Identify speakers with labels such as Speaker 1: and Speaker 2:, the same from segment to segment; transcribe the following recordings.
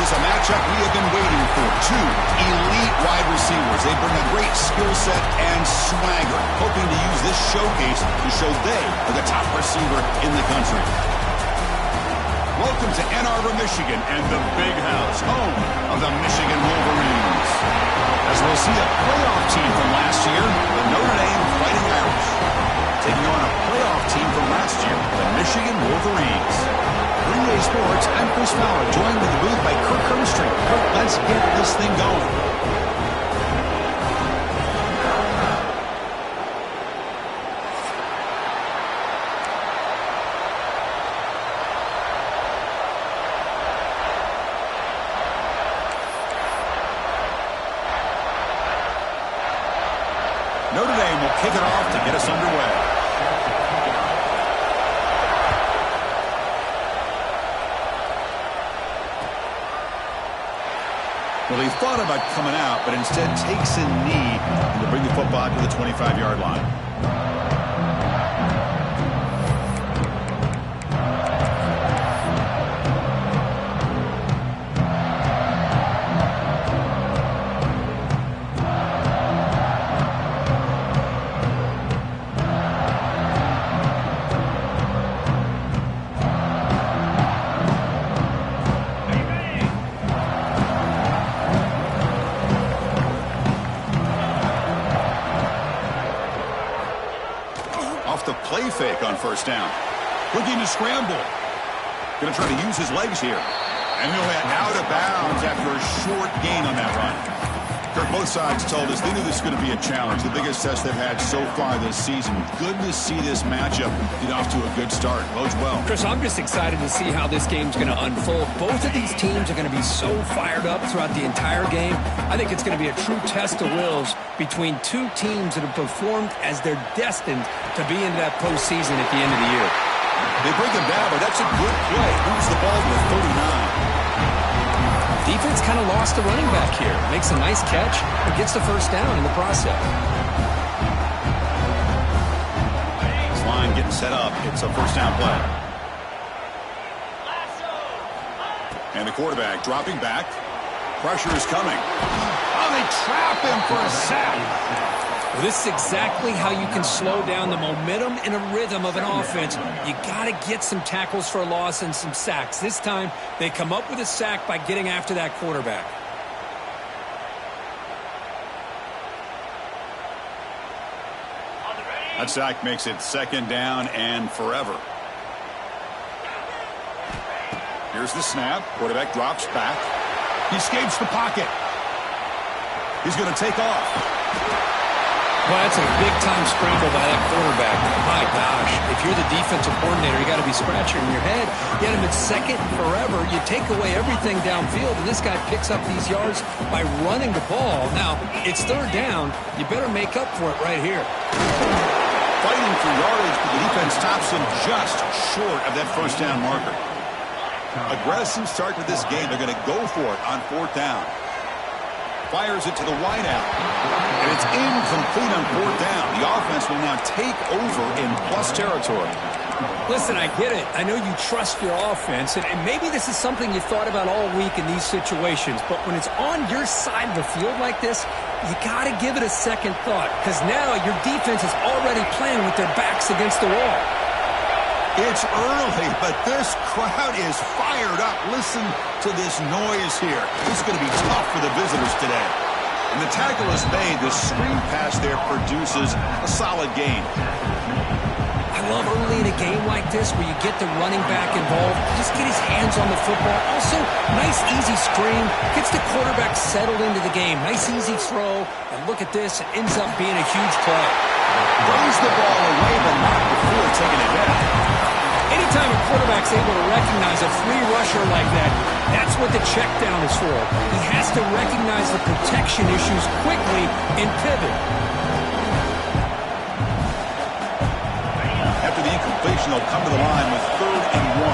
Speaker 1: is a matchup we have been waiting for. Two elite wide receivers. They bring a great skill set and swagger, hoping to use this showcase to show they are the top receiver in the country. Welcome to Ann Arbor, Michigan, and the Big House, home of the Michigan Wolverines. As we'll see a playoff team from last year, the Notre Dame Fighting Irish, taking on a playoff team from last year, the Michigan Wolverines. Green Day Sports, I'm Chris Fowler, joined in the booth by Kirk Hermstreet. Kirk, let's get this thing going. Notre Dame will kick it off to get us underway. Well, he thought about coming out, but instead takes a knee to bring the football to the 25-yard line. The play fake on first down. Looking to scramble. Going to try to use his legs here. And he'll head out of bounds after a short gain on that run. Kirk, both sides told us they knew this was going to be a challenge. The biggest test they've had so far this season. Good to see this matchup get off to a good start. Bodes well.
Speaker 2: Chris, I'm just excited to see how this game's going to unfold. Both of these teams are going to be so fired up throughout the entire game. I think it's going to be a true test of wills between two teams that have performed as they're destined to be into that postseason at the end of the year.
Speaker 1: They break him down, but that's a good play. Moves the ball to the 39.
Speaker 2: Defense kind of lost the running back here. Makes a nice catch and gets the first down in the process.
Speaker 1: This line getting set up. It's a first down play. And the quarterback dropping back. Pressure is coming. Oh, they trap him for a sack.
Speaker 2: Well, this is exactly how you can slow down the momentum and a rhythm of an offense. You got to get some tackles for a loss and some sacks. This time, they come up with a sack by getting after that quarterback.
Speaker 1: That sack makes it second down and forever. Here's the snap. Quarterback drops back. He escapes the pocket. He's going to take off.
Speaker 2: Well, that's a big-time scramble by that quarterback. My gosh, if you're the defensive coordinator, you got to be scratching your head. Get him at second forever. You take away everything downfield, and this guy picks up these yards by running the ball. Now, it's third down. You better make up for it right here.
Speaker 1: Fighting for yardage, but the defense stops him just short of that first down marker. Aggressive start to this game. They're going to go for it on fourth down. Fires it to the wideout. And it's incomplete on fourth down. The offense will now take over in plus territory.
Speaker 2: Listen, I get it. I know you trust your offense, and maybe this is something you thought about all week in these situations, but when it's on your side of the field like this, you got to give it a second thought, because now your defense is already playing with their backs against the wall.
Speaker 1: It's early, but this crowd is fired up. Listen to this noise here. This is going to be tough for the visitors today. And the tackle is made. The screen pass there produces a solid gain.
Speaker 2: I love early in a game like this where you get the running back involved. Just get his hands on the football. Also, nice easy screen. Gets the quarterback settled into the game. Nice easy throw. And look at this. It ends up being a huge play.
Speaker 1: Throws the ball away, but not before taking a hit.
Speaker 2: Anytime a quarterback's able to recognize a free rusher like that, that's what the check down is for. He has to recognize the protection issues quickly and pivot.
Speaker 1: After the incompletion, they'll come to the line with 3rd and 1.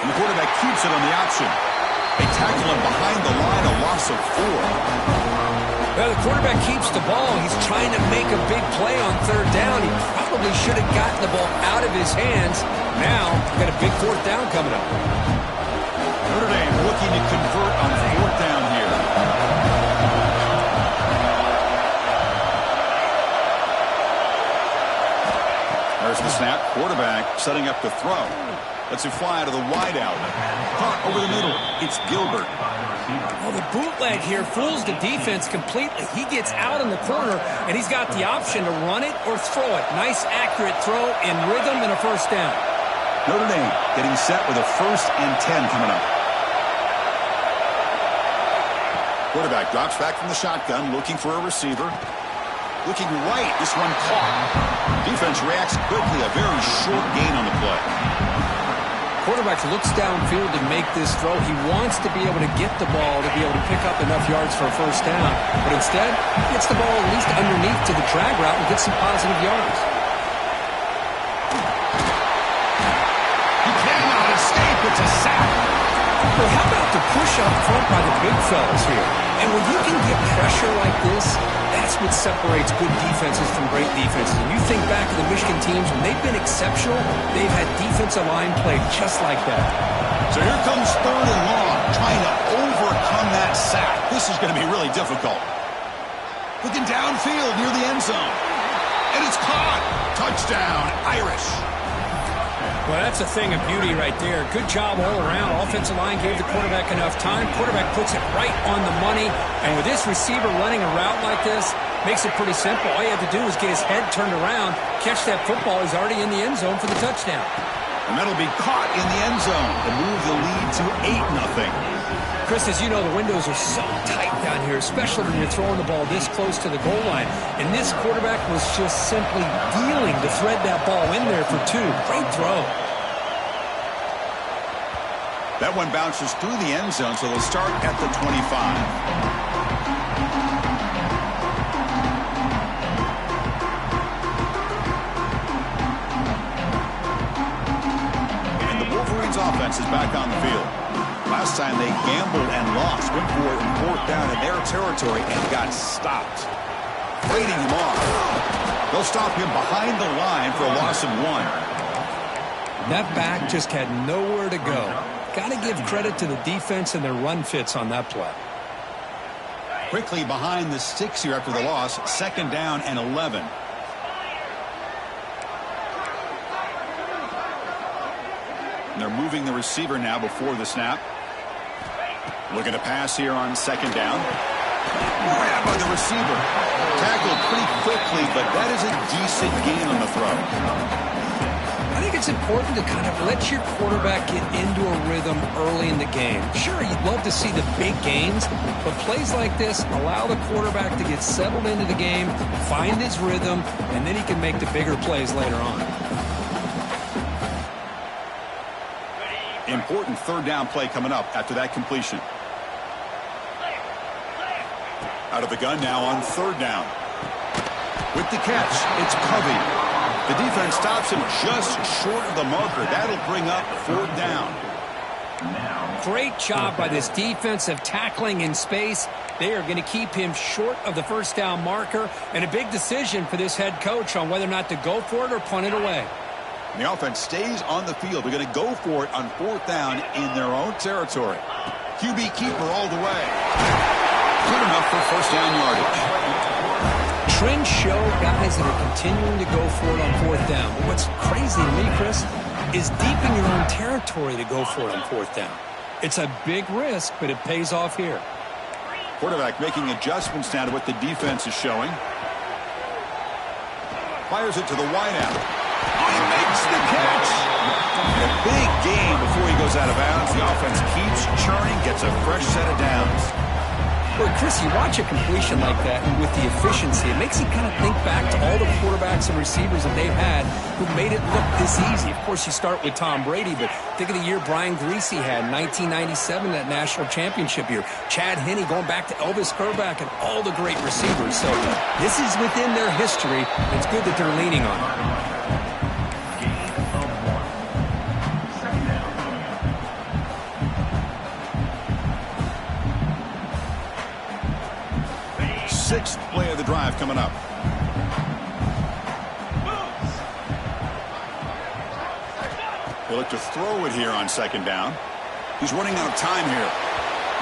Speaker 1: And the quarterback keeps it on the option. They tackle him behind the line, a loss of 4.
Speaker 2: Well, the quarterback keeps the ball. He's trying to make a big play on third down. He probably should have gotten the ball out of his hands. Now, we've got a big fourth down coming up.
Speaker 1: Notre Dame looking to convert on fourth down here. There's the snap. Quarterback setting up to throw. Lets it fly out of the wideout. Caught over the middle. It's Gilbert.
Speaker 2: Well, the bootleg here fools the defense completely. He gets out in the corner, and he's got the option to run it or throw it. Nice, accurate throw in rhythm and a first down.
Speaker 1: Notre Dame getting set with a 1st and 10 coming up. Quarterback drops back from the shotgun, looking for a receiver. Looking right, this one caught. Defense reacts quickly, a very short gain on the play.
Speaker 2: Quarterback looks downfield to make this throw. He wants to be able to get the ball to be able to pick up enough yards for a first down. But instead, he gets the ball at least underneath to the drag route and gets some positive yards.
Speaker 1: He cannot escape. It's a sack.
Speaker 2: Well, how about the push up front by the big fellas here? And when you can get pressure like this, that's what separates good defenses from great defenses. And you think back to the Michigan teams, when they've been exceptional, they've had defensive line play just like that.
Speaker 1: So here comes 3rd and long, trying to overcome that sack. This is going to be really difficult. Looking downfield near the end zone. And it's caught. Touchdown, Irish.
Speaker 2: Well, that's a thing of beauty right there. Good job all around. Offensive line gave the quarterback enough time. Quarterback puts it right on the money. And with this receiver running a route like this, makes it pretty simple. All you have to do is get his head turned around, catch that football. He's already in the end zone for the touchdown.
Speaker 1: And that'll be caught in the end zone to move the lead to 8-0.
Speaker 2: Chris, as you know, the windows are so tight down here, especially when you're throwing the ball this close to the goal line. And this quarterback was just simply dealing to thread that ball in there for 2. Great throw.
Speaker 1: That one bounces through the end zone, so they'll start at the 25. Offense is back on the field. Last time they gambled and lost, went for it in 4th down in their territory and got stopped. Fading him off. They'll stop him behind the line for a loss of 1.
Speaker 2: That back just had nowhere to go. Got to give credit to the defense and their run fits on that play.
Speaker 1: Quickly behind the sticks here after the loss. 2nd down and 11. And they're moving the receiver now before the snap. Looking to pass here on 2nd down. Grabbed by the receiver. Tackled pretty quickly, but that is a decent gain on the throw.
Speaker 2: I think it's important to kind of let your quarterback get into a rhythm early in the game. Sure, you'd love to see the big gains, but plays like this allow the quarterback to get settled into the game, find his rhythm, and then he can make the bigger plays later on.
Speaker 1: Important 3rd down play coming up after that completion. Out of the gun now on 3rd down. With the catch, it's Covey. The defense stops him just short of the marker. That'll bring up 4th down.
Speaker 2: Great job by this defensive tackling in space. They are going to keep him short of the 1st down marker, and a big decision for this head coach on whether or not to go for it or punt it away.
Speaker 1: And the offense stays on the field. They're going to go for it on 4th down in their own territory. QB keeper all the way. Good enough for 1st down yardage.
Speaker 2: Trends show guys that are continuing to go for it on 4th down. But what's crazy to me, Chris, is deep in your own territory to go for it on 4th down. It's a big risk, but it pays off here.
Speaker 1: Quarterback making adjustments now to what the defense is showing. Fires it to the wideout. Oh, he makes the catch. A big gain before he goes out of bounds. The offense keeps churning, gets a fresh set of downs.
Speaker 2: Well, Chris, you watch a completion like that, and with the efficiency, it makes you kind of think back to all the quarterbacks and receivers that they've had who made it look this easy. Of course, you start with Tom Brady, but think of the year Brian Griese had in 1997, that national championship year. Chad Henne going back to Elvis Grbac and all the great receivers. So this is within their history. It's good that they're leaning on it.
Speaker 1: sixth play of the drive coming up. He'll look to throw it here on second down. He's running out of time here.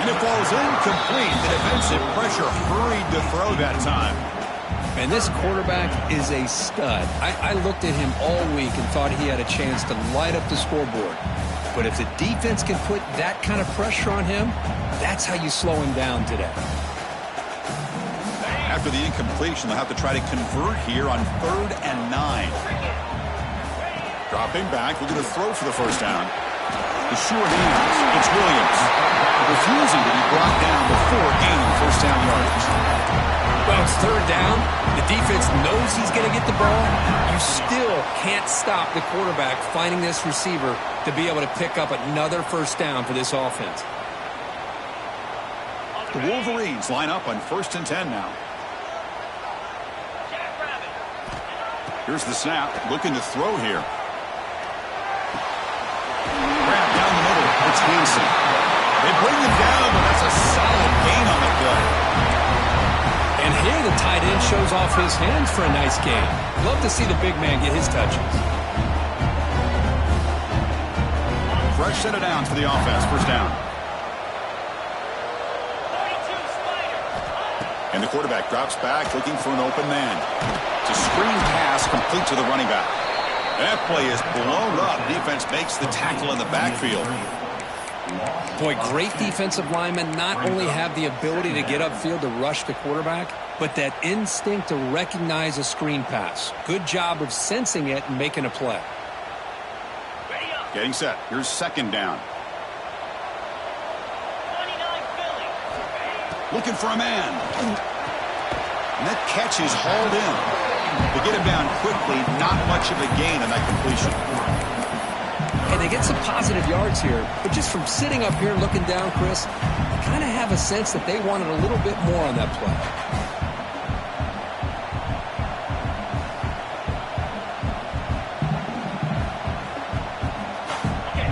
Speaker 1: And it falls incomplete. The defensive pressure hurried to throw that time.
Speaker 2: And this quarterback is a stud. I looked at him all week and thought he had a chance to light up the scoreboard. But if the defense can put that kind of pressure on him, that's how you slow him down today.
Speaker 1: After the incompletion, they'll have to try to convert here on 3rd and 9. Dropping back, looking to throw for the first down. The sure hands, it's Williams. Refusing to be brought down before gaining first down yardage.
Speaker 2: Well, it's 3rd down. The defense knows he's going to get the ball. You still can't stop the quarterback finding this receiver to be able to pick up another first down for this offense.
Speaker 1: The Wolverines line up on 1st and 10 now. Here's the snap, looking to throw here. Grab down the middle, it's Hansen. They bring him down, but that's a solid gain on the play.
Speaker 2: And here the tight end shows off his hands for a nice gain. Love to see the big man get his touches.
Speaker 1: Fresh set of downs for the offense, first down. And the quarterback drops back, looking for an open man. It's a screen pass complete to the running back. That play is blown up. Defense makes the tackle in the backfield.
Speaker 2: Boy, great defensive linemen not only have the ability to get upfield to rush the quarterback, but that instinct to recognize a screen pass. Good job of sensing it and making a play.
Speaker 1: Getting set. Here's second down. Looking for a man. And that catch is hauled in. They get him down quickly. Not much of a gain on that completion.
Speaker 2: And they get some positive yards here. But just from sitting up here looking down, Chris, I kind of have a sense that they wanted a little bit more on that play.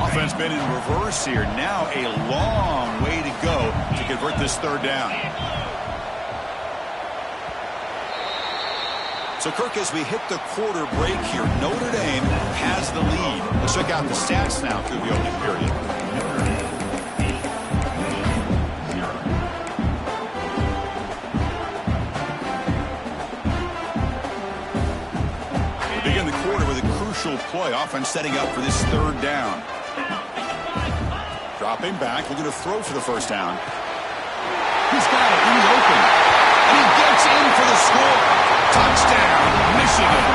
Speaker 1: Offense been in reverse here. Now a long way to go to convert this 3rd down. So, Kirk, as we hit the quarter break here, Notre Dame has the lead. Let's check out the stats now through the opening period. We begin the quarter with a crucial play. Offense setting up for this 3rd down. Dropping back, looking to throw for the first down. He's got it in the open. And he gets in for the score. Touchdown, Michigan.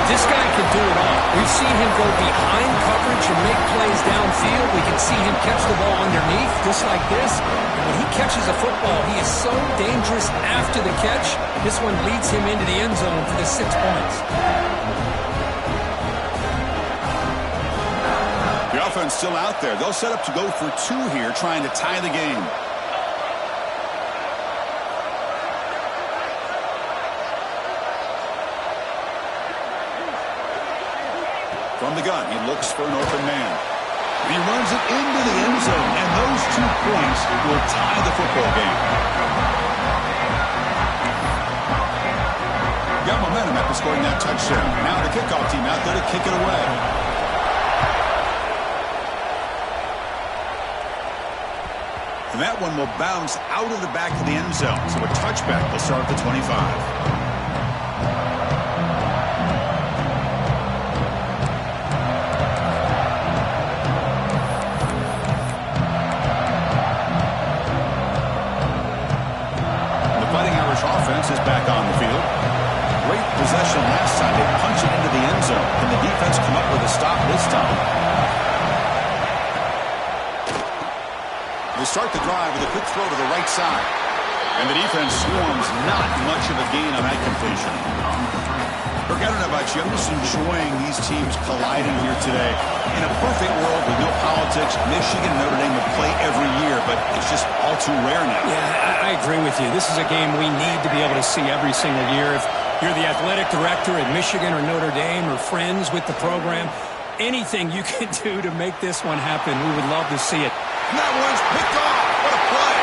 Speaker 2: This guy can do it all. We've seen him go behind coverage and make plays downfield. We can see him catch the ball underneath, just like this. And when he catches a football, he is so dangerous after the catch. This one leads him into the end zone for the 6 points.
Speaker 1: The offense still out there. They'll set up to go for 2 here, trying to tie the game. From the gun, he looks for an open man. He runs it into the end zone, and those 2 points will tie the football game. Got momentum after scoring that touchdown. Now the kickoff team out there to kick it away. And that one will bounce out of the back of the end zone. So a touchback will start at the 25. Offense is back on the field. Great possession last time. They punch it into the end zone. Can the defense come up with a stop this time? They start the drive with a quick throw to the right side. And the defense swarms. Not much of a gain on that completion. Kirk, I don't know about you. I'm just enjoying these teams colliding here today. In a perfect world with no politics, Michigan and Notre Dame would play every year, but it's just all too rare now.
Speaker 2: Yeah, I agree with you. This is a game we need to be able to see every single year. If you're the athletic director at Michigan or Notre Dame or friends with the program, anything you can do to make this one happen, we would love to see it.
Speaker 1: And that one's picked off. What a play.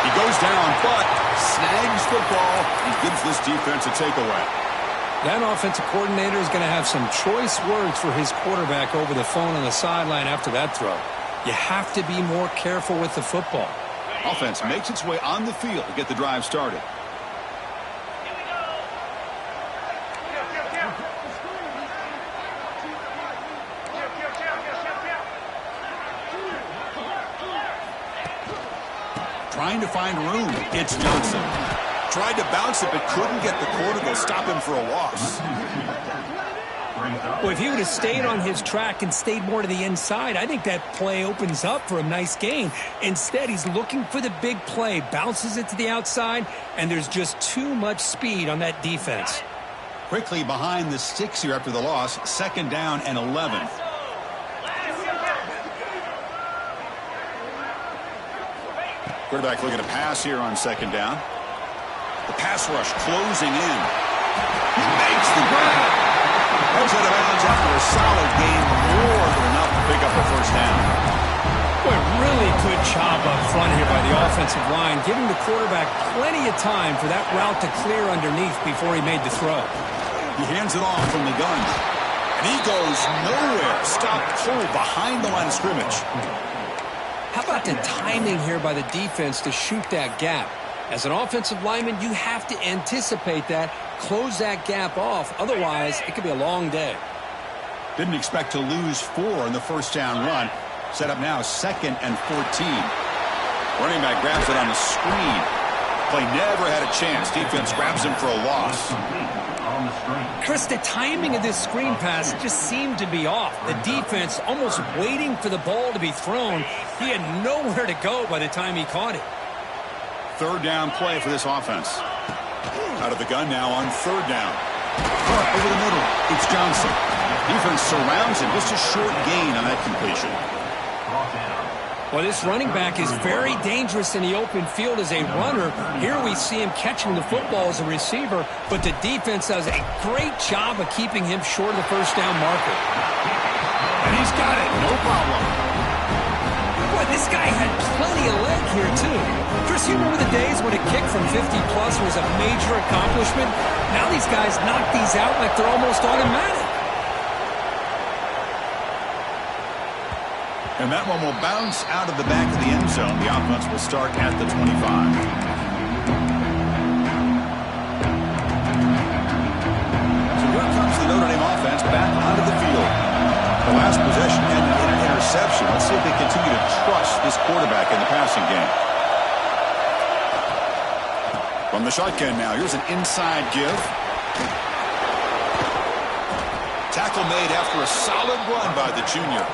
Speaker 1: He goes down, but snags the ball and gives this defense a takeaway.
Speaker 2: That offensive coordinator is going to have some choice words for his quarterback over the phone on the sideline after that throw. You have to be more careful with the football.
Speaker 1: Offense makes its way on the field to get the drive started. Trying to find room. It's Johnson. Tried to bounce it, but couldn't get the quarter to stop him for a loss.
Speaker 2: Well, if he would have stayed on his track and stayed more to the inside, I think that play opens up for a nice gain. Instead, he's looking for the big play, bounces it to the outside, and there's just too much speed on that defense.
Speaker 1: Quickly behind the sticks here after the loss, 2nd down and 11. Quarterback looking to pass here on 2nd down. The pass rush closing in. He makes the grab. Goes out of bounds after a solid gain, more than enough to pick up the 1st down.
Speaker 2: Boy, really good job up front here by the offensive line, giving the quarterback plenty of time for that route to clear underneath before he made the throw.
Speaker 1: He hands it off from the gun. And he goes nowhere. Stop cold behind the line of scrimmage.
Speaker 2: How about the timing here by the defense to shoot that gap? As an offensive lineman, you have to anticipate that, close that gap off. Otherwise, it could be a long day.
Speaker 1: Didn't expect to lose 4 in the 1st down run. Set up now 2nd and 14. Running back grabs it on the screen. Play never had a chance. Defense grabs him for a loss.
Speaker 2: Chris, the timing of this screen pass just seemed to be off. The defense almost waiting for the ball to be thrown. He had nowhere to go by the time he caught it.
Speaker 1: 3rd down play for this offense. Out of the gun now on 3rd down. Caught over the middle. It's Johnson. Defense surrounds him. Just a short gain on that completion.
Speaker 2: Well, this running back is very dangerous in the open field as a runner. Here we see him catching the football as a receiver, but the defense does a great job of keeping him short of the 1st down marker.
Speaker 1: And he's got it. No problem.
Speaker 2: Boy, this guy had plenty of leg here, too. Chris, you remember the days when a kick from 50-plus was a major accomplishment? Now these guys knock these out like they're almost automatic.
Speaker 1: And that one will bounce out of the back of the end zone. The offense will start at the 25. So here comes the Notre Dame offense back onto the field. The last possession ended in an interception. Let's see if they continue to trust this quarterback in the passing game. From the shotgun now, here's an inside give. Tackle made after a solid run by the junior.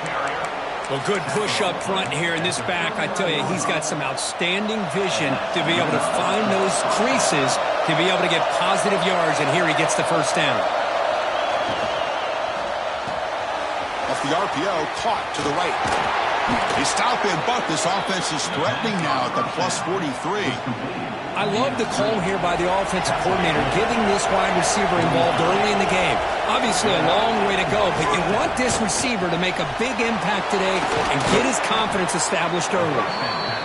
Speaker 2: Well, good push up front here in this back. I tell you, he's got some outstanding vision to be able to find those creases, to be able to get positive yards, and here he gets the 1st down.
Speaker 1: Off the RPO, caught to the right. They stop him, but this offense is threatening now at the plus 43.
Speaker 2: I love the call here by the offensive coordinator, getting this wide receiver involved early in the game. Obviously a long way to go, but you want this receiver to make a big impact today and get his confidence established early.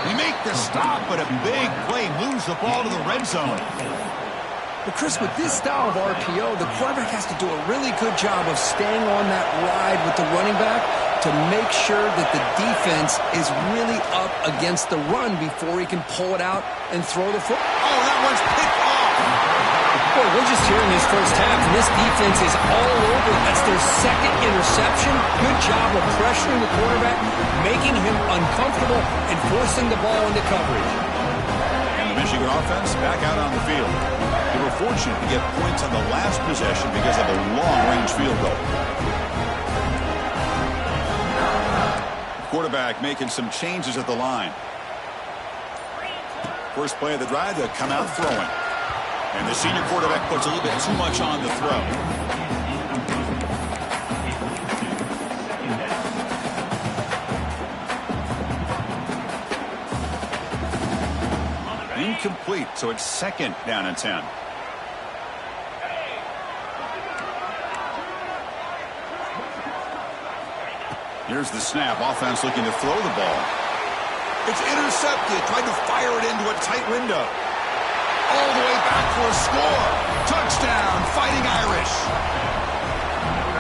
Speaker 1: They make the stop, but a big play moves the ball to the red zone.
Speaker 2: But Chris, with this style of RPO, the quarterback has to do a really good job of staying on that ride with the running back to make sure that the defense is really up against the run before he can pull it out and throw the football.
Speaker 1: Oh, that one's picked off.
Speaker 2: Boy, we're just here in this 1st half, and this defense is all over. That's their 2nd interception. Good job of pressuring the quarterback, making him uncomfortable, and forcing the ball into coverage.
Speaker 1: And the Michigan offense back out on the field. They were fortunate to get points on the last possession because of a long-range field goal. Quarterback making some changes at the line. First play of the drive, they'll come out throwing. And the senior quarterback puts a little bit too much on the throw. Incomplete, so it's 2nd down and 10. Here's the snap. Offense looking to throw the ball. It's intercepted. Tried to fire it into a tight window. all the way back for a score. Touchdown, Fighting Irish.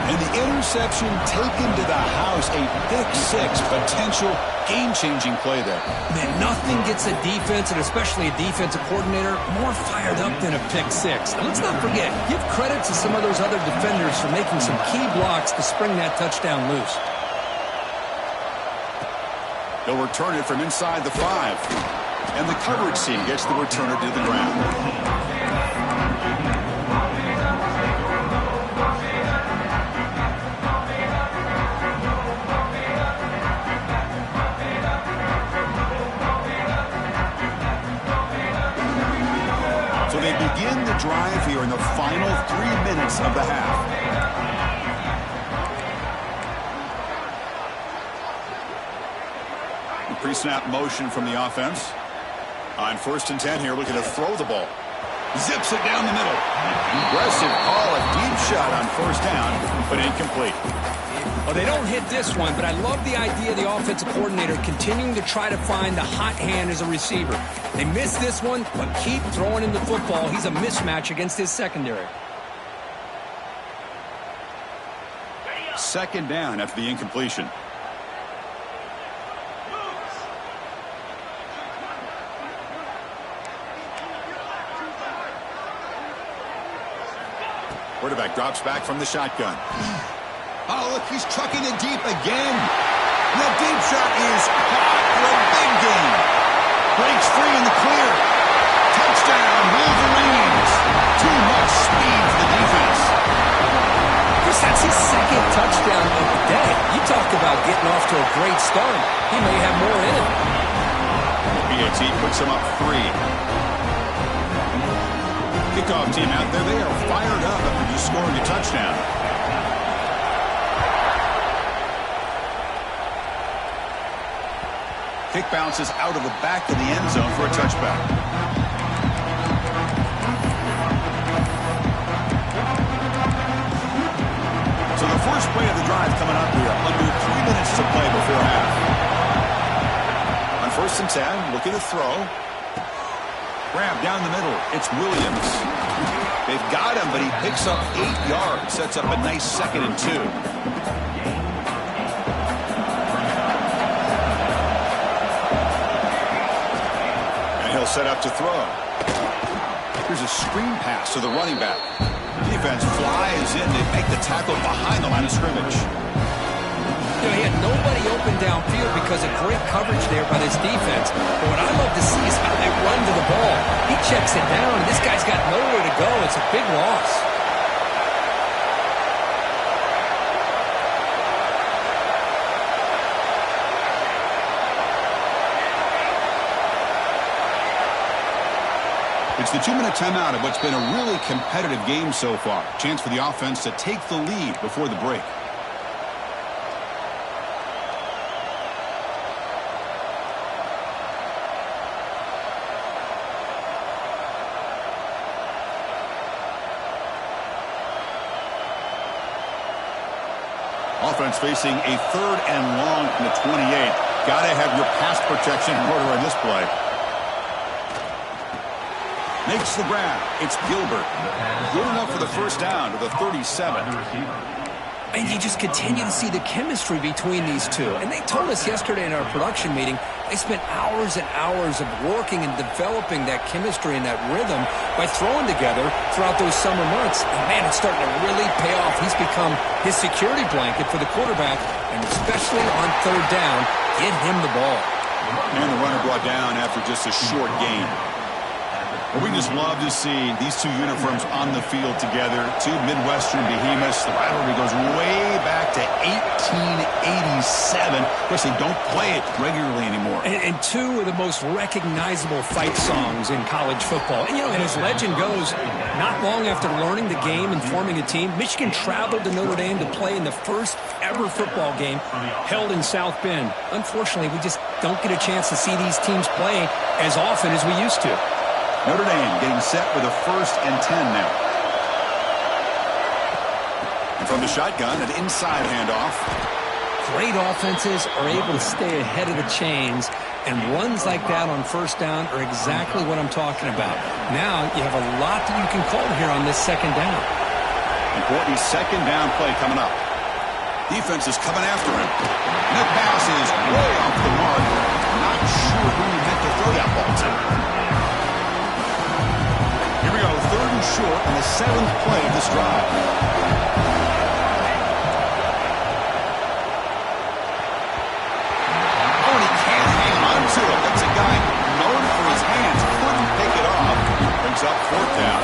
Speaker 1: And the interception taken to the house, a pick six, potential game-changing play there.
Speaker 2: Man, nothing gets a defense, and especially a defensive coordinator, more fired up than a pick six. Now, let's not forget, give credit to some of those other defenders for making some key blocks to spring that touchdown loose.
Speaker 1: They'll return it from inside the 5. And the coverage team gets the returner to the ground. So they begin the drive here in the final 3 minutes of the half. Pre-snap motion from the offense. On 1st and 10 here, looking to throw the ball. Zips it down the middle. Aggressive call, a deep shot on 1st down, but incomplete.
Speaker 2: Well, they don't hit this one, but I love the idea of the offensive coordinator continuing to try to find the hot hand as a receiver. They missed this one, but keep throwing him the football. He's a mismatch against his secondary.
Speaker 1: 2nd down after the incompletion. Quarterback drops back from the shotgun. Oh, look, he's trucking it deep again. The deep shot is caught for a big gain. Breaks free in the clear. Touchdown, Wolverines. Too much speed for the defense.
Speaker 2: Chris, that's his 2nd touchdown of the day. You talk about getting off to a great start. He may have more in it.
Speaker 1: PAT puts him up 3. Kickoff team out there, they are fired up after just scoring a touchdown. Kick bounces out of the back of the end zone for a touchback. So the first play of the drive coming up here, under 3 minutes to play before half. On 1st and 10, looking to throw. Grab down the middle. It's Williams. They've got him, but he picks up 8 yards. Sets up a nice 2nd and 2. And he'll set up to throw. Here's a screen pass to the running back. Defense flies in. They make the tackle behind the line of scrimmage.
Speaker 2: You know, he had nobody open downfield because of great coverage there by this defense. But what I love to see is how they run to the ball. He checks it down, and this guy's got nowhere to go. It's a big loss.
Speaker 1: It's the 2-minute timeout of what's been a really competitive game so far. Chance for the offense to take the lead before the break. Offense facing a 3rd and long from the 28. Got to have your pass protection in order on this play. Makes the grab. It's Gilbert. Good enough for the 1st down to the 37.
Speaker 2: And you just continue to see the chemistry between these two. And they told us yesterday in our production meeting, they spent hours and hours of working and developing that chemistry and that rhythm by throwing together throughout those summer months. And, man, it's starting to really pay off. He's become his security blanket for the quarterback, and especially on 3rd down, get him the ball.
Speaker 1: And the runner brought down after just a short gain. Well, we just love to see these two uniforms on the field together. Two Midwestern behemoths. The rivalry goes way back to 1887. Of course, they don't play it regularly anymore.
Speaker 2: And two of the most recognizable fight songs in college football. And, you know, and as legend goes, not long after learning the game and forming a team, Michigan traveled to Notre Dame to play in the first ever football game held in South Bend. Unfortunately, we just don't get a chance to see these teams play as often as we used to.
Speaker 1: Notre Dame getting set with a 1st and 10 now. And from the shotgun, an inside handoff.
Speaker 2: Great offenses are able to stay ahead of the chains And runs like that on first down are exactly what I'm talking about. Now you have a lot that you can call here on this second down.
Speaker 1: Important second down play coming up. Defense is coming after him. And that pass is way off the mark. Not sure who he meant to throw that ball to. Here we go, 3rd and short on the 7th play of this drive. Oh, and he can't hang on to it. That's a guy known for his hands. Couldn't pick it off. Brings up 4th down.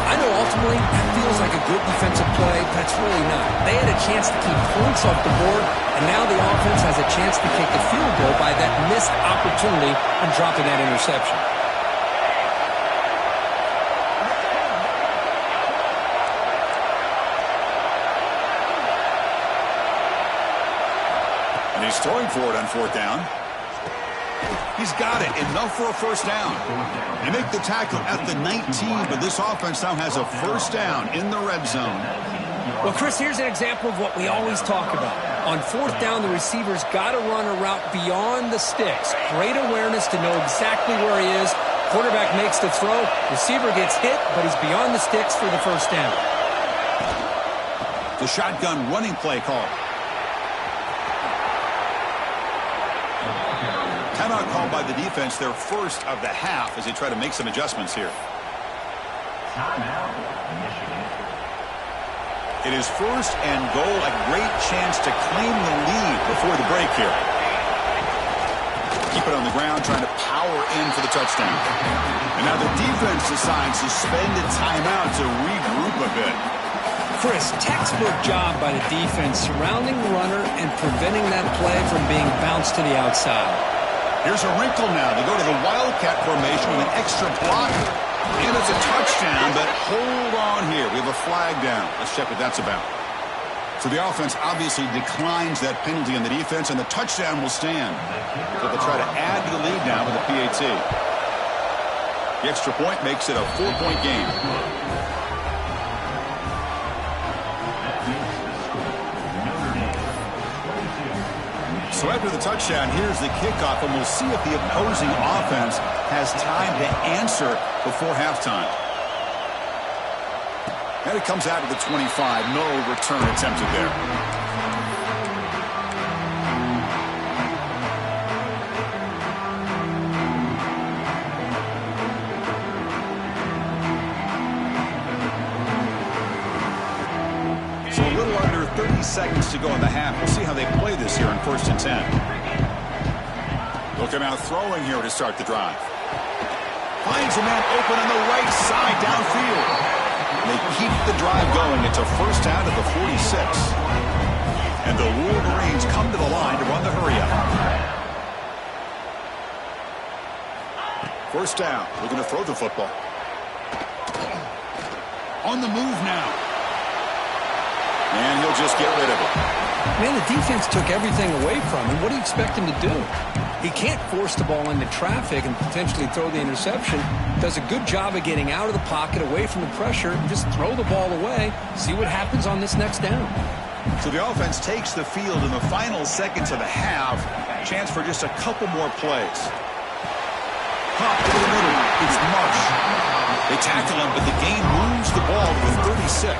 Speaker 2: I know ultimately that feels like a good defensive play, but it's really not. They had a chance to keep points off the board, and now the offense has a chance to kick the field goal by that missed opportunity and dropping that interception.
Speaker 1: And he's throwing for it on 4th down. He's got it. Enough for a first down. They make the tackle at the 19, but this offense now has a first down in the red zone.
Speaker 2: Well, Chris, here's an example of what we always talk about. On 4th down, the receiver's got to run a route beyond the sticks. Great awareness to know exactly where he is. Quarterback makes the throw. Receiver gets hit, but he's beyond the sticks for the first down.
Speaker 1: The shotgun running play call. Timeout called by the defense, their first of the half, as they try to make some adjustments here. It is 1st and goal, a great chance to claim the lead before the break here. Keep it on the ground, trying to power in for the touchdown. And now the defense decides to spend a timeout to regroup a bit.
Speaker 2: Chris, textbook job by the defense surrounding the runner and preventing that play from being bounced to the outside.
Speaker 1: Here's a wrinkle now. They go to the Wildcat formation with an extra blocker. And it's a touchdown, but hold on here. We have a flag down. Let's check what that's about. So the offense obviously declines that penalty on the defense, and the touchdown will stand. So they'll try to add to the lead now with a PAT. The extra point makes it a 4-point game. So after the touchdown, here's the kickoff, and we'll see if the opposing offense has time to answer before halftime. And it comes out to the 25. No return attempted there. So a little under 30 seconds to go in the half. We'll see how they play this here on 1st and 10. Looking out throwing here to start the drive. Finds a man open on the right side downfield. They keep the drive going. It's a first down at the 46. And the Wolverines come to the line to run the hurry-up. First down. Looking to throw the football. On the move now. And he'll just get rid of it.
Speaker 2: Man, the defense took everything away from him. What do you expect him to do? He can't force the ball into traffic and potentially throw the interception. Does a good job of getting out of the pocket, away from the pressure, and just throw the ball away. See what happens on this next down.
Speaker 1: So the offense takes the field in the final seconds of the half. Chance for just a couple more plays. Pop to the middle. It's Marsh. They tackle him, but the game moves the ball to the 36.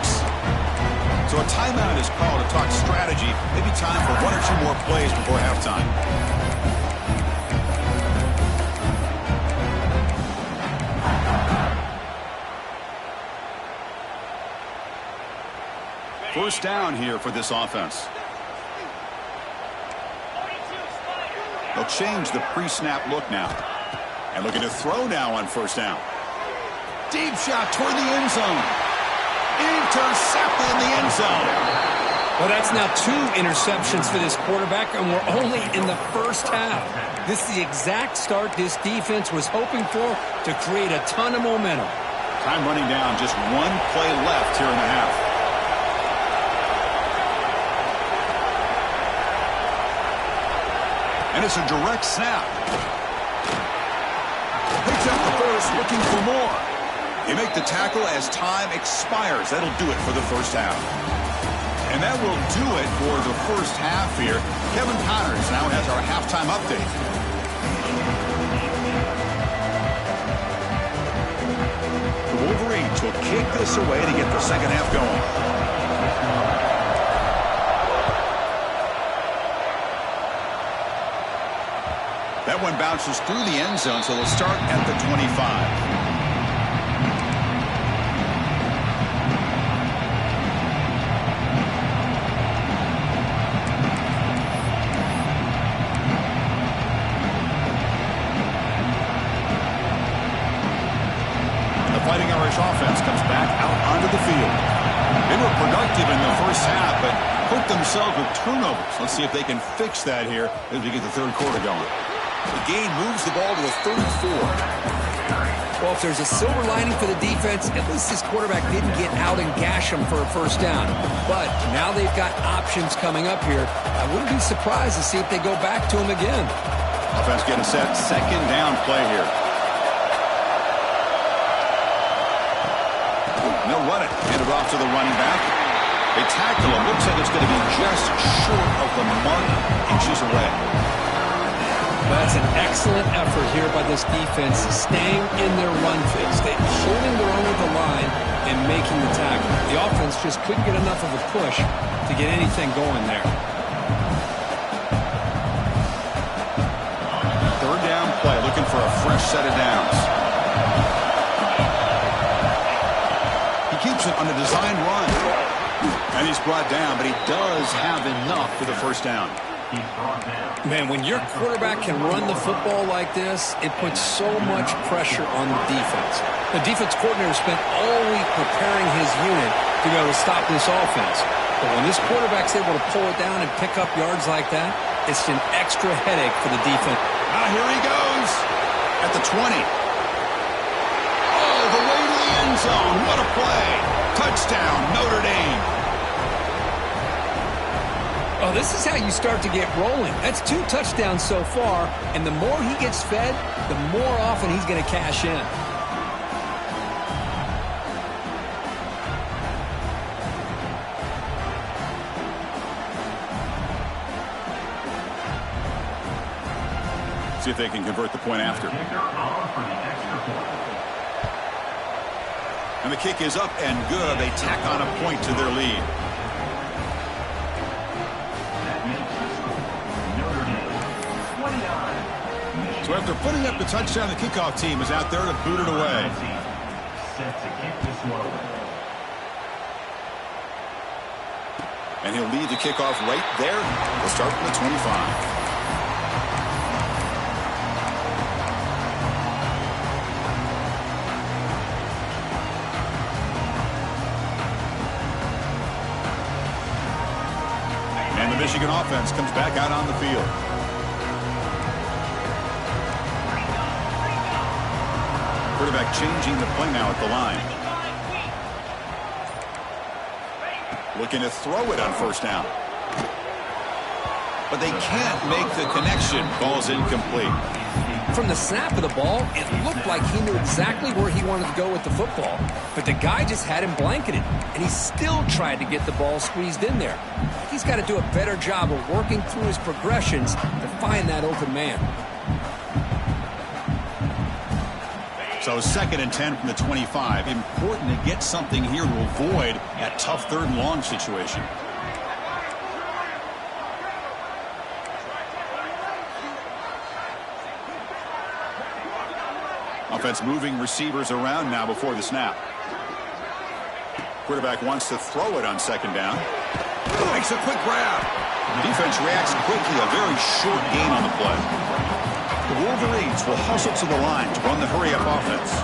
Speaker 1: So a timeout is called to talk strategy. Maybe time for 1 or 2 more plays before halftime. First down here for this offense. They'll change the pre-snap look now. And looking to throw now on first down. Deep shot toward the end zone. Intercepted in the end zone.
Speaker 2: Well, that's now 2 interceptions for this quarterback, and we're only in the first half. This is the exact start this defense was hoping for to create a ton of momentum.
Speaker 1: Time running down, just 1 play left here in the half. And it's a direct snap. Picks up the first, looking for more. They make the tackle as time expires. That'll do it for the first half. And that will do it for the first half here. Kevin Connors now has our halftime update. Wolverines will kick this away to get the second half going. That one bounces through the end zone, so they'll start at the 25. Offense comes back out onto the field. They were productive in the first half, but hurt themselves with turnovers. Let's see if they can fix that here as we get the third quarter going. The gain moves the ball to the 34.
Speaker 2: Well, if there's a silver lining for the defense, at least this quarterback didn't get out and gash them for a first down. But now they've got options coming up here. I wouldn't be surprised to see if they go back to him again.
Speaker 1: Offense getting set. Second down play here. They'll run it. Hand it off to the running back. They tackle him. Looks like it's going to be just short of the mark, inches away.
Speaker 2: That's an excellent effort here by this defense, staying in their run phase. They're holding their own at the line and making the tackle. The offense just couldn't get enough of a push to get anything going there.
Speaker 1: Third down play, looking for a fresh set of downs. Keeps it on a design run. And he's brought down, but he does have enough for the first down.
Speaker 2: Man, when your quarterback can run the football like this, it puts so much pressure on the defense. The defense coordinator spent all week preparing his unit to be able to stop this offense. But when this quarterback's able to pull it down and pick up yards like that, it's an extra headache for the defense.
Speaker 1: Now here he goes at the 20. The way to the end zone. What a play. Touchdown, Notre Dame.
Speaker 2: Oh, this is how you start to get rolling. That's 2 touchdowns so far, and the more he gets fed, the more often he's going to cash in.
Speaker 1: See if they can convert the point after. And the kick is up and good. They tack on a point to their lead. So after putting up the touchdown, the kickoff team is out there to boot it away. And he'll lead the kickoff right there. We'll start from the 25. The Michigan offense comes back out on the field. Quarterback changing the play now at the line. Looking to throw it on first down. But they can't make the connection. Ball's incomplete.
Speaker 2: From the snap of the ball, it looked like he knew exactly where he wanted to go with the football. But the guy just had him blanketed, and he still tried to get the ball squeezed in there. He's got to do a better job of working through his progressions to find that open man.
Speaker 1: So 2nd and 10 from the 25. Important to get something here to avoid that tough 3rd and long situation. Offense moving receivers around now before the snap. Quarterback wants to throw it on 2nd down. Makes a quick grab. Defense reacts quickly. A very short gain on the play. The Wolverines will hustle to the line to run the hurry-up offense.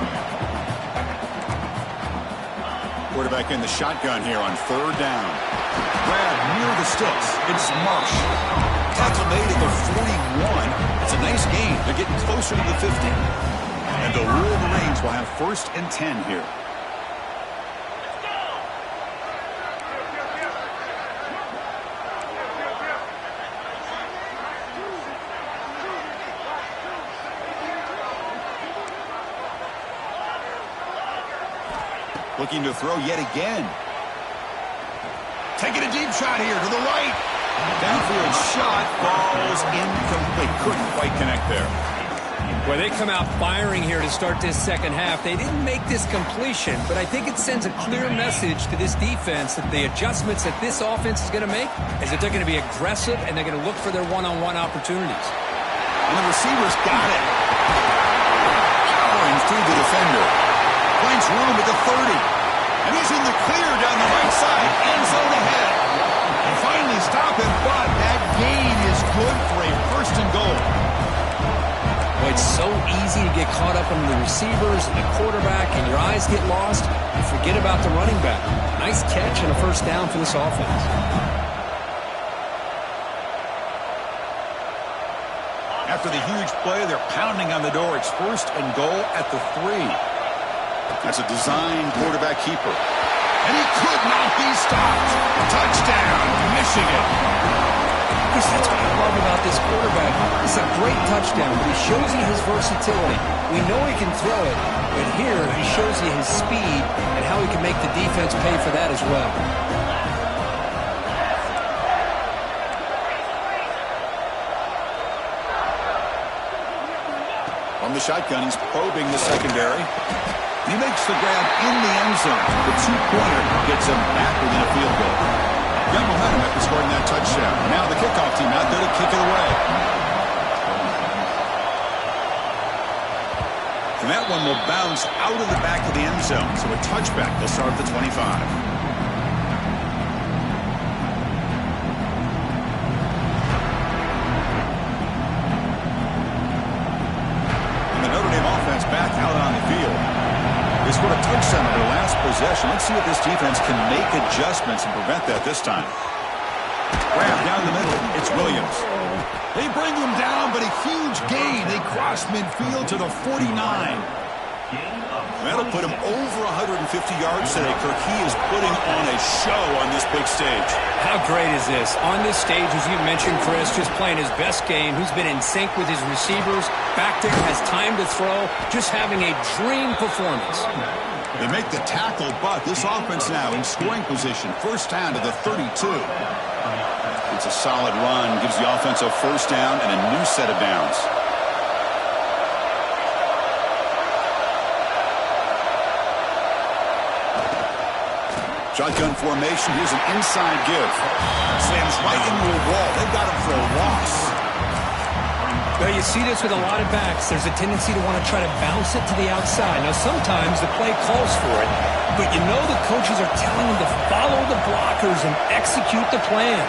Speaker 1: Quarterback in the shotgun here on 3rd down. Grab near the sticks. It's Marsh. Tackle made at the 41. It's a nice gain. They're getting closer to the 50. And the Wolverines will have 1st and 10 here. Looking to throw yet again. Taking a deep shot here to the right. Downfield shot falls incomplete. Couldn't quite connect there.
Speaker 2: Well, they come out firing here to start this second half. They didn't make this completion, but I think it sends a clear message to this defense that the adjustments that this offense is going to make is that they're going to be aggressive and they're going to look for their one-on-one opportunities.
Speaker 1: And the receiver's got it. Powering through the defender. Finds room at the 30. And he's in the clear down the right side. End zone ahead. And finally stop him, but that gain is good for a first and goal.
Speaker 2: Well, it's so easy to get caught up in the receivers and the quarterback, and your eyes get lost. You forget about the running back. Nice catch and a first down for this offense.
Speaker 1: After the huge play, they're pounding on the door. It's first and goal at the 3. That's a design quarterback keeper. And he could not be stopped. Touchdown, Michigan.
Speaker 2: That's what I love about this quarterback. It's a great touchdown, but he shows you his versatility. We know he can throw it, but here he shows you his speed and how he can make the defense pay for that as well.
Speaker 1: From the shotgun, he's probing the secondary. He makes the grab in the end zone. The two-pointer gets him back within a field goal. Got momentum after scoring that touchdown. Now the kickoff team out there to kick it away. And that one will bounce out of the back of the end zone. So a touchback will start at the 25. And the Notre Dame offense back out on the field. They scored a touchdown on their last possession. Let's see if this defense can make adjustments and prevent that this time. Grab down the middle. It's Williams. They bring him down, but a huge gain. They cross midfield to the 49. That'll put him over 150 yards today. Kirk, he is putting on a show on this big stage.
Speaker 2: How great is this? On this stage, as you mentioned, Chris, just playing his best game. He's been in sync with his receivers. Back there, has time to throw. Just having a dream performance.
Speaker 1: They make the tackle, but this offense now in scoring position. First down to the 32. It's a solid run. Gives the offense a first down and a new set of downs. Shotgun formation. Here's an inside give. Slams right into a wall. They've got him for a loss.
Speaker 2: Well, you see this with a lot of backs. There's a tendency to want to try to bounce it to the outside. Now, sometimes the play calls for it, but you know the coaches are telling them to follow the blockers and execute the plan.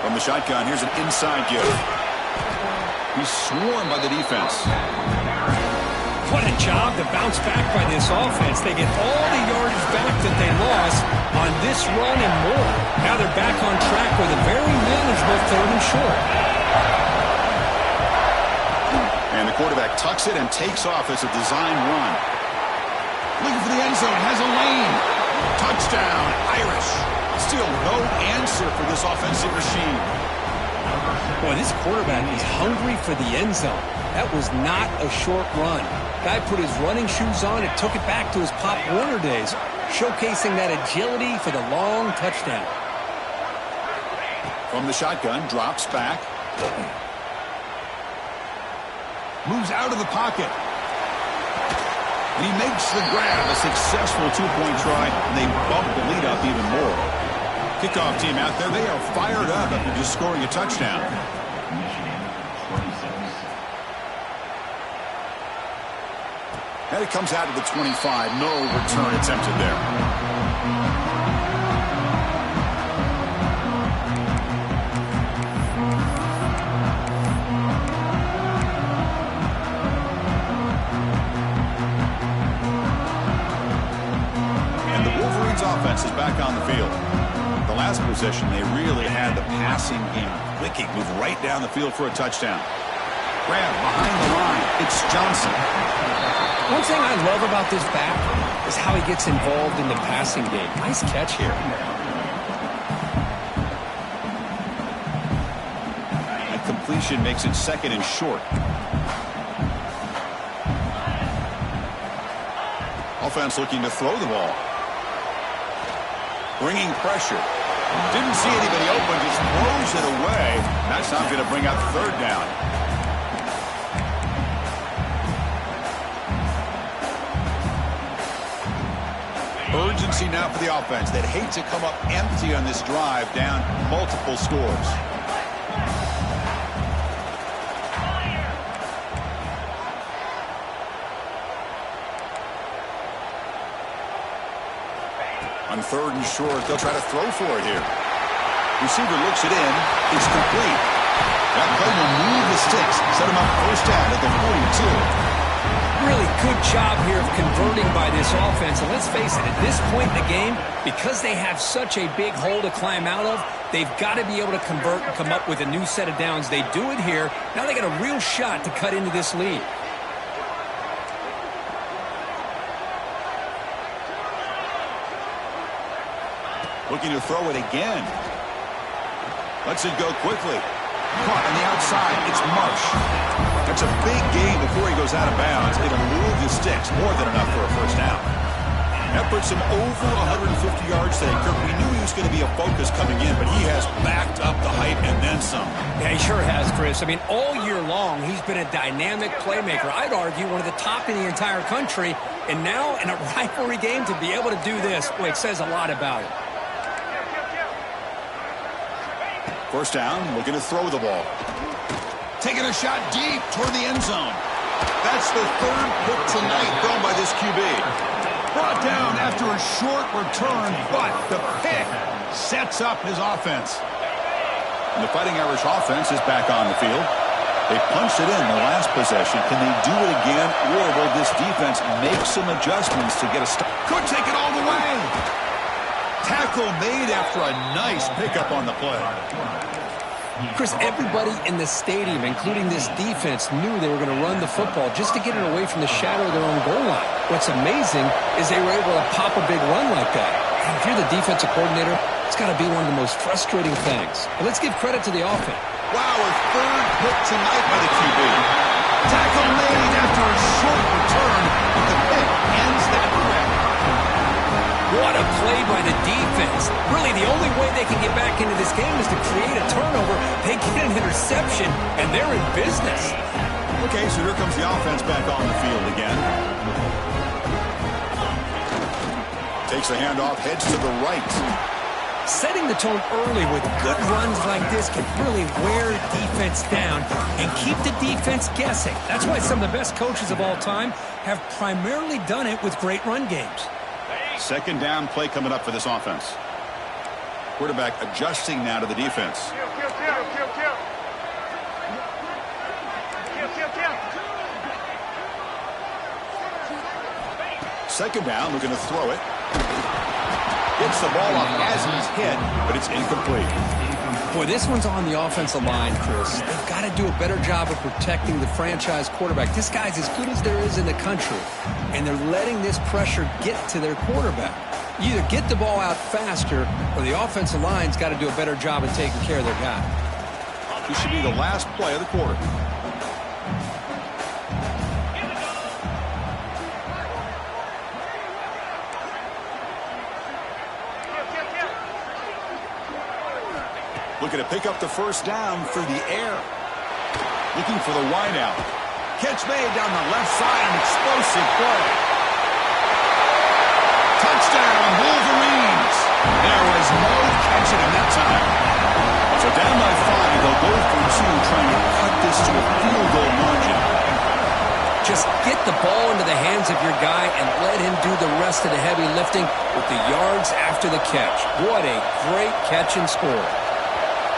Speaker 1: From the shotgun, here's an inside give. He's swarmed by the defense.
Speaker 2: What a job to bounce back by this offense. They get all the yardage back that they lost on this run and more. Now they're back on track with a very manageable 3rd and short.
Speaker 1: And the quarterback tucks it and takes off as a design run. Looking for the end zone. Has a lane. Touchdown, Irish. Still no answer for this offensive machine.
Speaker 2: Boy, this quarterback is hungry for the end zone. That was not a short run. Guy put his running shoes on and took it back to his Pop Warner days, showcasing that agility for the long touchdown.
Speaker 1: From the shotgun, drops back. Moves out of the pocket. And he makes the grab, a successful two-point try, and they bump the lead up even more. Kickoff team out there, they are fired up after just scoring a touchdown. And it comes out to the 25. No return attempted there. And the Wolverines offense is back on the field. The last possession, they really had the passing game clicking. Move right down the field for a touchdown. Grab behind the line. It's Johnson.
Speaker 2: One thing I love about this back is how he gets involved in the passing game. Nice catch here.
Speaker 1: That completion makes it 2nd and short. Offense looking to throw the ball. Bringing pressure. Didn't see anybody open, just throws it away. That's not going to bring up 3rd down. Urgency now for the offense. They'd hate to come up empty on this drive, down multiple scores. On 3rd and short, they'll try to throw for it here. Receiver looks it in. It's complete. That play will move the sticks. Set him up first down at the 42.
Speaker 2: Really good job here of converting by this offense. And let's face it, at this point in the game, because they have such a big hole to climb out of, they've got to be able to convert and come up with a new set of downs. They do it here. Now they got a real shot to cut into this lead.
Speaker 1: Looking to throw it again. Lets it go quickly. Caught on the outside. It's Marsh. That's a big gain before he goes out of bounds. It'll move the sticks. More than enough for a first down. That puts him over 150 yards today. Kirk, we knew he was going to be a focus coming in, but he has backed up the height and then some.
Speaker 2: Yeah, he sure has, Chris. I mean, all year long, he's been a dynamic playmaker. I'd argue one of the top in the entire country. And now in a rivalry game to be able to do this, boy, it says a lot about it.
Speaker 1: First down, looking to throw the ball. Taking a shot deep toward the end zone. That's the 3rd pick tonight thrown by this QB. Brought down after a short return, but the pick sets up his offense. And the Fighting Irish offense is back on the field. They punched it in the last possession. Can they do it again, or will this defense make some adjustments to get a stop? Could take it all the way. Tackle made after a nice pickup on the play.
Speaker 2: Chris, everybody in the stadium, including this defense, knew they were going to run the football just to get it away from the shadow of their own goal line. What's amazing is they were able to pop a big run like that. And if you're the defensive coordinator, it's got to be one of the most frustrating things. But let's give credit to the offense.
Speaker 1: Wow, a 3rd hit tonight by the QB. Tackle made after a short return, but the pick ends that threat.
Speaker 2: What a play by the defense. Really, the only way they can get back into this game is to create a turnover. They get an interception, and they're in business.
Speaker 1: Okay, so here comes the offense back on the field again. Takes the handoff, heads to the right.
Speaker 2: Setting the tone early with good runs like this can really wear defense down and keep the defense guessing. That's why some of the best coaches of all time have primarily done it with great run games.
Speaker 1: Second down play coming up for this offense. Quarterback adjusting now to the defense. Second down, looking to throw it. Gets the ball up as he's hit, but it's incomplete.
Speaker 2: Boy, this one's on the offensive line, Chris. They've got to do a better job of protecting the franchise quarterback. This guy's as good as there is in the country, and they're letting this pressure get to their quarterback. You either get the ball out faster, or the offensive line's got to do a better job of taking care of their guy.
Speaker 1: This should be the last play of the quarter. Looking to pick up the first down through the air. Looking for the wideout. Catch made down the left side, an explosive play. Touchdown, Wolverines. There was no catching him that time. So down by 5, they'll go for 2, trying to cut this to a field goal margin.
Speaker 2: Just get the ball into the hands of your guy and let him do the rest of the heavy lifting with the yards after the catch. What a great catch and score.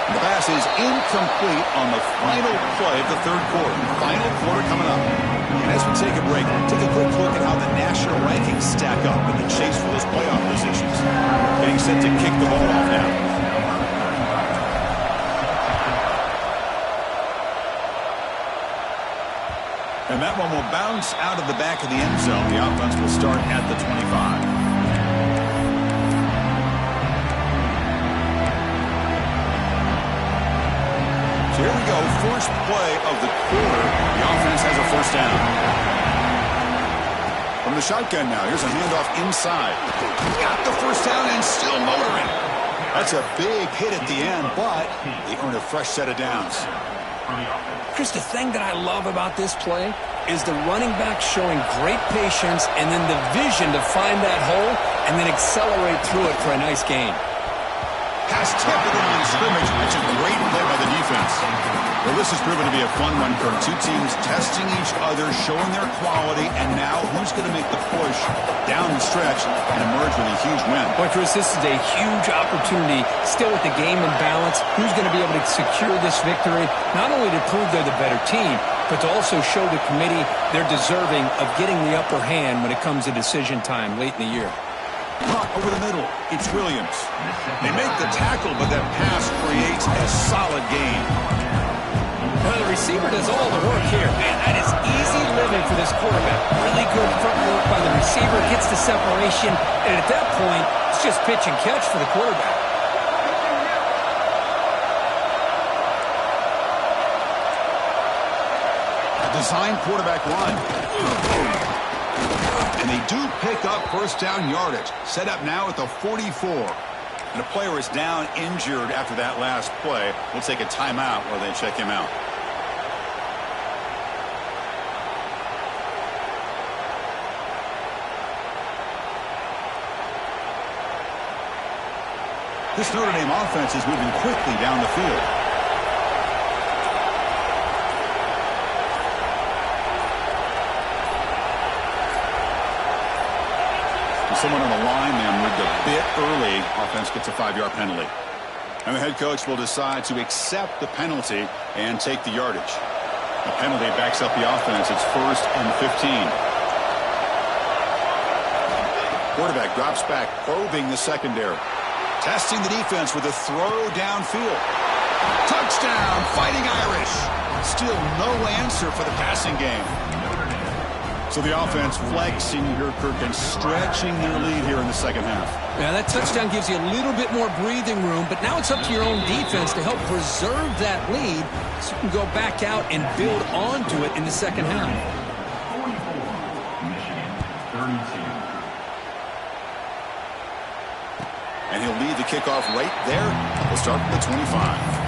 Speaker 1: The pass is incomplete on the final play of the 3rd quarter. Final quarter coming up. And as we take a break, take a quick look at how the national rankings stack up in the chase for those playoff positions. Getting set to kick the ball off now. And that one will bounce out of the back of the end zone. The offense will start at the 25. Here we go, first play of the quarter. The offense has a first down. From the shotgun now, here's a handoff inside. Got the first down and still motoring. That's a big hit at the end, but they earn a fresh set of downs.
Speaker 2: Chris, the thing that I love about this play is the running back showing great patience and then the vision to find that hole and and then accelerate through it for a nice gain.
Speaker 1: Pass tip at the line of scrimmage. That's a great play by the defense. Well, this has proven to be a fun one, Kirk. Two teams testing each other, showing their quality, and now who's going to make the push down the stretch and emerge with a huge win?
Speaker 2: Boy, Chris, this is a huge opportunity. Still with the game in balance, who's going to be able to secure this victory, not only to prove they're the better team, but to also show the committee they're deserving of getting the upper hand when it comes to decision time late in the year.
Speaker 1: Caught over the middle. It's Williams. They make the tackle, but that pass creates a solid gain.
Speaker 2: Well, the receiver does all the work here. Man, that is easy living for this quarterback. Really good front work by the receiver. Gets the separation. And at that point, it's just pitch and catch for the quarterback.
Speaker 1: Design quarterback run. And they do pick up first down yardage. Set up now at the 44. And the player is down injured after that last play. We'll take a timeout while they check him out. This Notre Dame offense is moving quickly down the field. Someone on the line there moved a bit early. Offense gets a 5-yard penalty. And the head coach will decide to accept the penalty and take the yardage. The penalty backs up the offense. It's 1st and 15. Quarterback drops back, probing the secondary. Testing the defense with a throw downfield. Touchdown, Fighting Irish. Still no answer for the passing game. So the offense flexing here, Kirk, and stretching their lead here in the second half.
Speaker 2: Yeah, that touchdown gives you a little bit more breathing room, but now it's up to your own defense to help preserve that lead so you can go back out and build onto it in the second half.
Speaker 1: And he'll lead the kickoff right there. We'll start from the 25.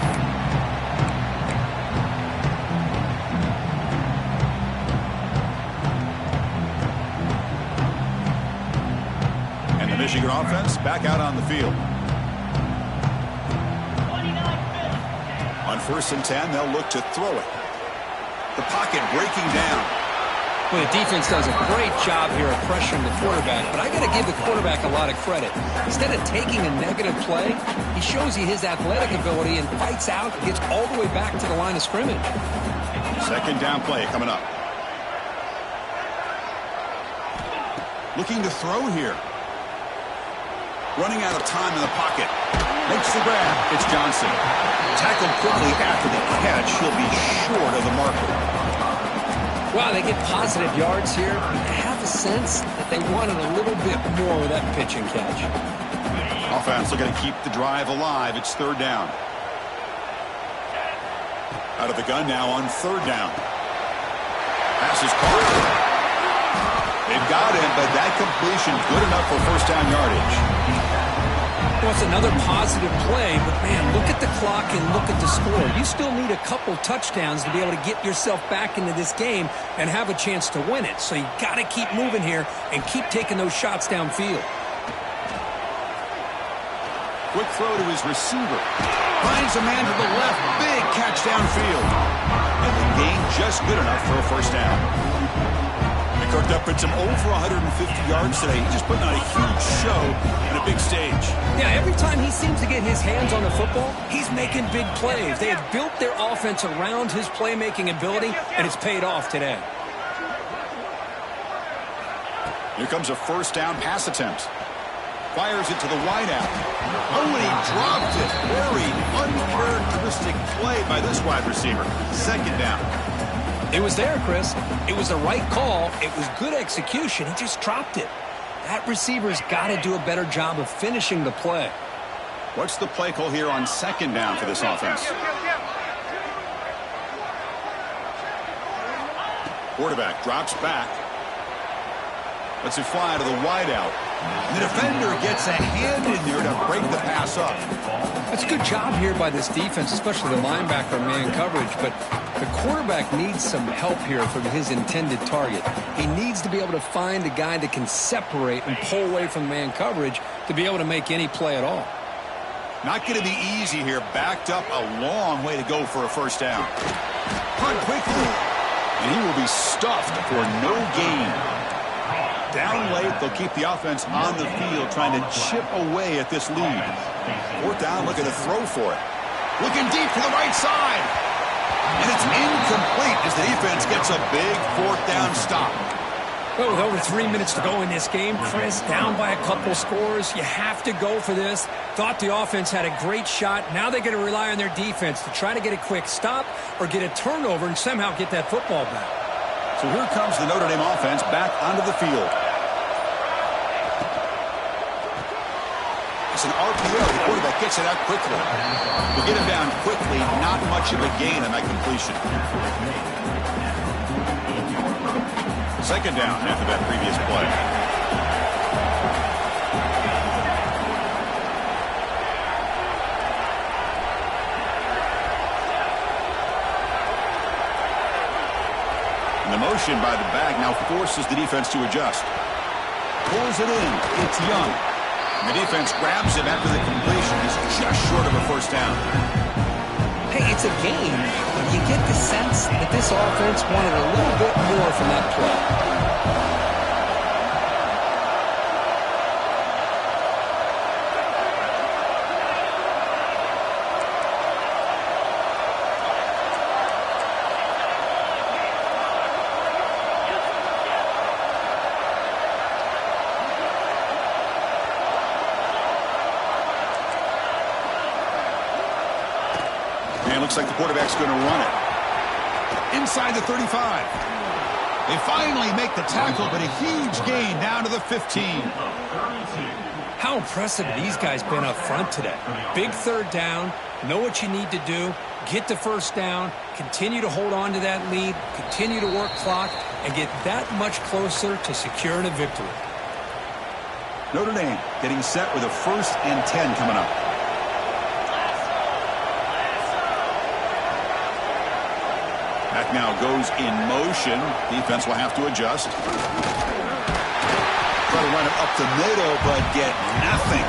Speaker 1: Michigan offense back out on the field. On 1st and 10, they'll look to throw it. The pocket breaking down.
Speaker 2: Well, the defense does a great job here of pressuring the quarterback, but I got to give the quarterback a lot of credit. Instead of taking a negative play, he shows you his athletic ability and fights out, gets all the way back to the line of scrimmage.
Speaker 1: Second down play coming up. Looking to throw here. Running out of time in the pocket. Makes the grab. It's Johnson. Tackled quickly after the catch. He'll be short of the marker.
Speaker 2: Wow, they get positive yards here. I have a sense that they wanted a little bit more with that pitch and catch.
Speaker 1: Offense looking to keep the drive alive. It's 3rd down. Out of the gun now on 3rd down. Pass is caught. They've got him, but that completion good enough for first down yardage.
Speaker 2: Well, it's another positive play, but man, look at the clock and look at the score. You still need a couple touchdowns to be able to get yourself back into this game and have a chance to win it. So you got to keep moving here and keep taking those shots downfield.
Speaker 1: Quick throw to his receiver. Finds a man to the left. Big catch downfield. And the gain just good enough for a first down. Kirk, that puts him over 150 yards today. He's just putting on a huge show on a big stage.
Speaker 2: Yeah, every time he seems to get his hands on the football, he's making big plays. They have built their offense around his playmaking ability, and it's paid off today.
Speaker 1: Here comes a first down pass attempt. Fires it to the wideout. Oh, and he dropped it. Very uncharacteristic play by this wide receiver. Second down.
Speaker 2: It was there, Chris. It was the right call. It was good execution. He just dropped it. That receiver's got to do a better job of finishing the play.
Speaker 1: What's the play call here on 2nd down for this offense? Quarterback drops back. Lets it fly to the wideout. The defender gets a hand in there to break the pass up.
Speaker 2: That's a good job here by this defense, especially the linebacker man coverage, but the quarterback needs some help here from his intended target. He needs to be able to find a guy that can separate and pull away from man coverage to be able to make any play at all.
Speaker 1: Not going to be easy here. Backed up a long way to go for a first down. Punt quickly. And he will be stuffed for no gain. Down late, they'll keep the offense on the field trying to chip away at this lead. Fourth down, looking to throw for it. Looking deep to the right side. And it's incomplete as the defense gets a big fourth down stop.
Speaker 2: Well, with over 3 minutes to go in this game, Chris, down by a couple scores, you have to go for this. Thought the offense had a great shot. Now they're going to rely on their defense to try to get a quick stop or get a turnover and somehow get that football back.
Speaker 1: So here comes the Notre Dame offense back onto the field. It's an RPO. The quarterback gets it out quickly. We'll get him down quickly. Not much of a gain on that completion. Second down after that previous play. And the motion by the back now forces the defense to adjust. Pulls it in. It's Young. And the defense grabs him after the completion. He's just short of a first down.
Speaker 2: Hey, it's a game. You get the sense that this offense wanted a little bit more from that play.
Speaker 1: Looks like the quarterback's going to run it. Inside the 35. They finally make the tackle, but a huge gain down to the 15.
Speaker 2: How impressive have these guys been up front today? Big third down, know what you need to do, get the first down, continue to hold on to that lead, continue to work clock, and get that much closer to securing a victory.
Speaker 1: Notre Dame getting set with a 1st and 10 coming up. Back now goes in motion. Defense will have to adjust. Try to run it up the middle, but get nothing.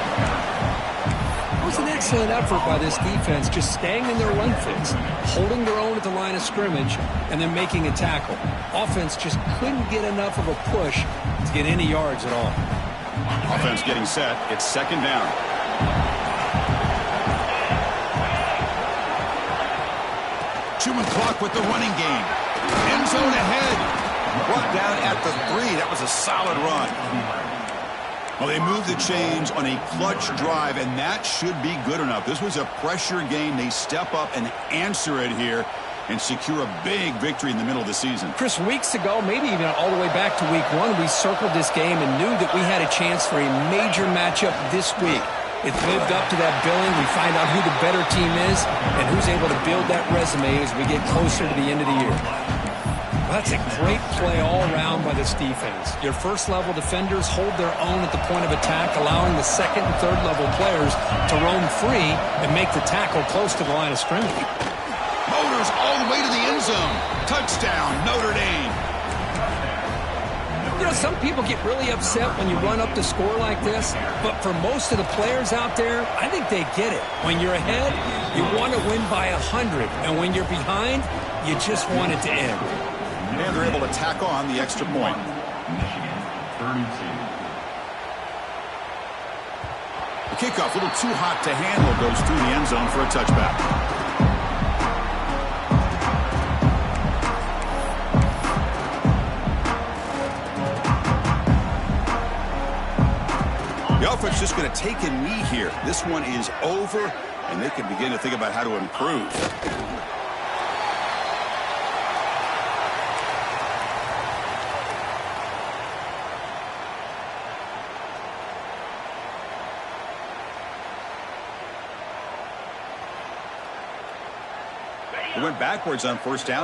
Speaker 2: It was an excellent effort by this defense, just staying in their run fits, holding their own at the line of scrimmage, and then making a tackle. Offense just couldn't get enough of a push to get any yards at all.
Speaker 1: Offense getting set. It's second down. Chewing clock with the running game. End zone ahead. Brought down at the 3. That was a solid run. Well, they moved the chains on a clutch drive, and that should be good enough. This was a pressure game. They step up and answer it here and secure a big victory in the middle of the season.
Speaker 2: Chris, weeks ago, maybe even all the way back to week 1, we circled this game and knew that we had a chance for a major matchup this week. It lived up to that billing. We find out who the better team is and who's able to build that resume as we get closer to the end of the year. Well, that's a great play all around by this defense. Your first-level defenders hold their own at the point of attack, allowing the second and third-level players to roam free and make the tackle close to the line of scrimmage.
Speaker 1: Motors all the way to the end zone. Touchdown, Notre Dame.
Speaker 2: You know, some people get really upset when you run up the score like this, but for most of the players out there, I think they get it. When you're ahead, you want to win by 100, and when you're behind, you just want it to end.
Speaker 1: And they're able to tack on the extra point. The kickoff, a little too hot to handle, goes through the end zone for a touchback. The offense just going to take a knee here. This one is over, and they can begin to think about how to improve. It went backwards on first down.